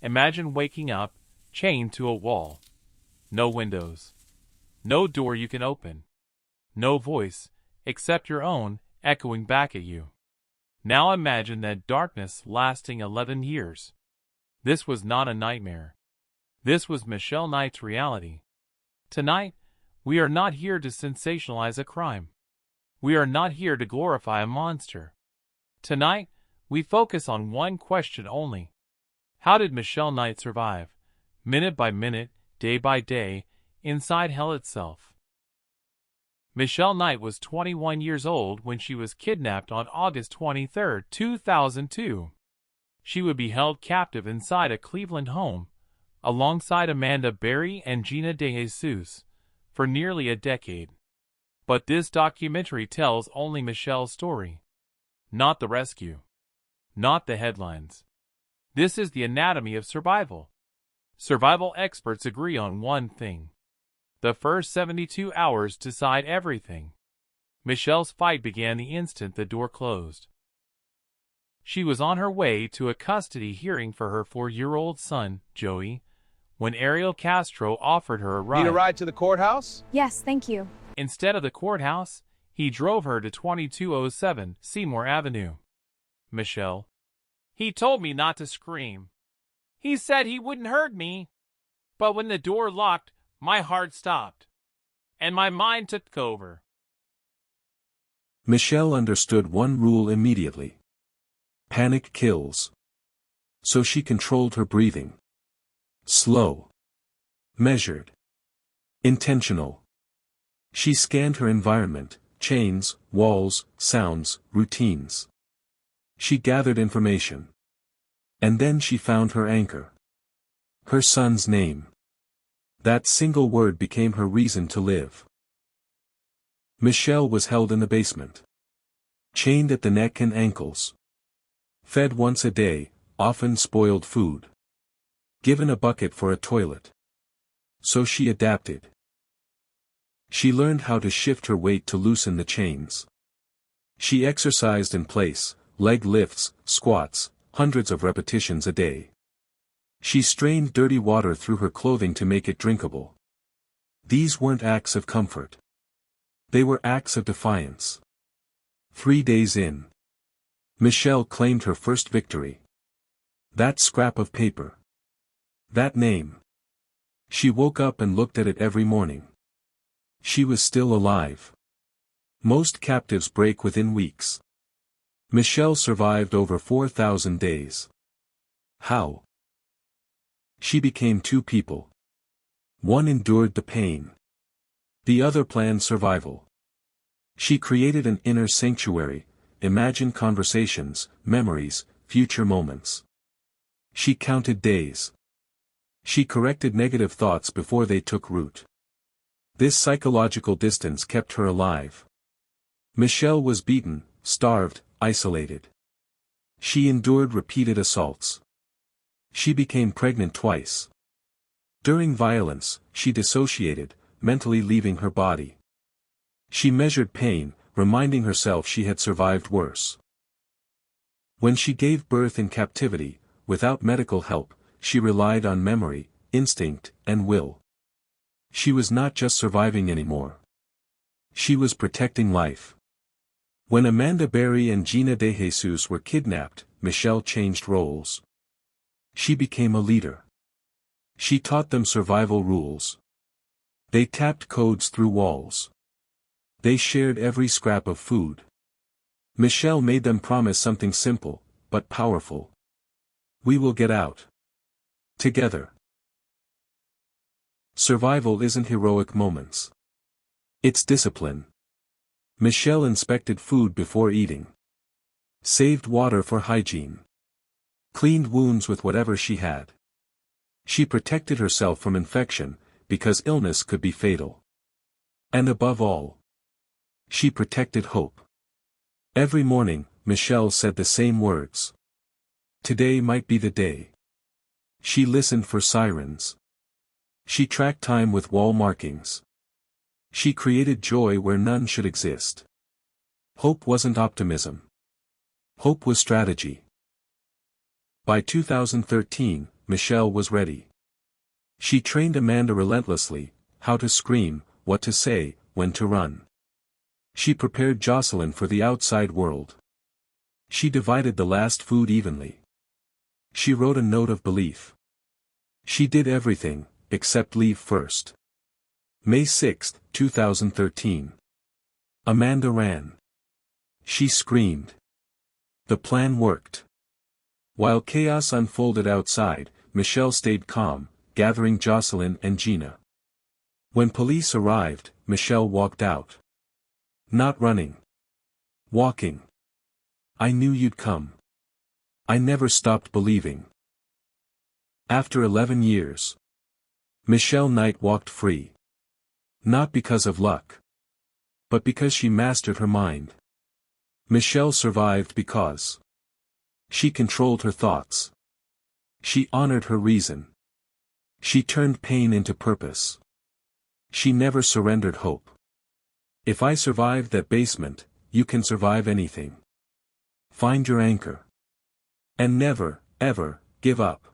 Imagine waking up, chained to a wall. No windows. No door you can open. No voice, except your own, echoing back at you. Now imagine that darkness lasting 11 years. This was not a nightmare. This was Michelle Knight's reality. Tonight, we are not here to sensationalize a crime. We are not here to glorify a monster. Tonight, we focus on one question only. How did Michelle Knight survive, minute by minute, day by day, inside hell itself? Michelle Knight was 21 years old when she was kidnapped on August 23, 2002. She would be held captive inside a Cleveland home, alongside Amanda Berry and Gina DeJesus, for nearly a decade. But this documentary tells only Michelle's story. Not the rescue. Not the headlines. This is the anatomy of survival. Survival experts agree on one thing. The first 72 hours decide everything. Michelle's fight began the instant the door closed. She was on her way to a custody hearing for her 4-year-old son, Joey, when Ariel Castro offered her a ride. Need a ride to the courthouse? Yes, thank you. Instead of the courthouse, he drove her to 2207 Seymour Avenue. Michelle. He told me not to scream. He said he wouldn't hurt me. But when the door locked, my heart stopped. And my mind took over. Michelle understood one rule immediately. Panic kills. So she controlled her breathing. Slow. Measured. Intentional. She scanned her environment, chains, walls, sounds, routines. She gathered information. And then she found her anchor. Her son's name. That single word became her reason to live. Michelle was held in the basement. Chained at the neck and ankles. Fed once a day, often spoiled food. Given a bucket for a toilet. So she adapted. She learned how to shift her weight to loosen the chains. She exercised in place, leg lifts, squats, hundreds of repetitions a day. She strained dirty water through her clothing to make it drinkable. These weren't acts of comfort. They were acts of defiance. 3 days in, Michelle claimed her first victory. That scrap of paper. That name. She woke up and looked at it every morning. She was still alive. Most captives break within weeks. Michelle survived over 4,000 days. How? She became two people. One endured the pain. The other planned survival. She created an inner sanctuary, imagined conversations, memories, future moments. She counted days. She corrected negative thoughts before they took root. This psychological distance kept her alive. Michelle was beaten, starved, isolated. She endured repeated assaults. She became pregnant twice. During violence, she dissociated, mentally leaving her body. She measured pain, reminding herself she had survived worse. When she gave birth in captivity, without medical help, she relied on memory, instinct, and will. She was not just surviving anymore. She was protecting life. When Amanda Berry and Gina DeJesus were kidnapped, Michelle changed roles. She became a leader. She taught them survival rules. They tapped codes through walls. They shared every scrap of food. Michelle made them promise something simple, but powerful. We will get out. Together. Survival isn't heroic moments. It's discipline. Michelle inspected food before eating. Saved water for hygiene. Cleaned wounds with whatever she had. She protected herself from infection, because illness could be fatal. And above all, she protected hope. Every morning, Michelle said the same words. Today might be the day. She listened for sirens. She tracked time with wall markings. She created joy where none should exist. Hope wasn't optimism. Hope was strategy. By 2013, Michelle was ready. She trained Amanda relentlessly, how to scream, what to say, when to run. She prepared Jocelyn for the outside world. She divided the last food evenly. She wrote a note of belief. She did everything, except leave first. May 6, 2013. Amanda ran. She screamed. The plan worked. While chaos unfolded outside, Michelle stayed calm, gathering Jocelyn and Gina. When police arrived, Michelle walked out. Not running. Walking. I knew you'd come. I never stopped believing. After 11 years. Michelle Knight walked free. Not because of luck. But because she mastered her mind. Michelle survived because she controlled her thoughts. She honored her reason. She turned pain into purpose. She never surrendered hope. If I survived that basement, you can survive anything. Find your anchor. And never, ever, give up.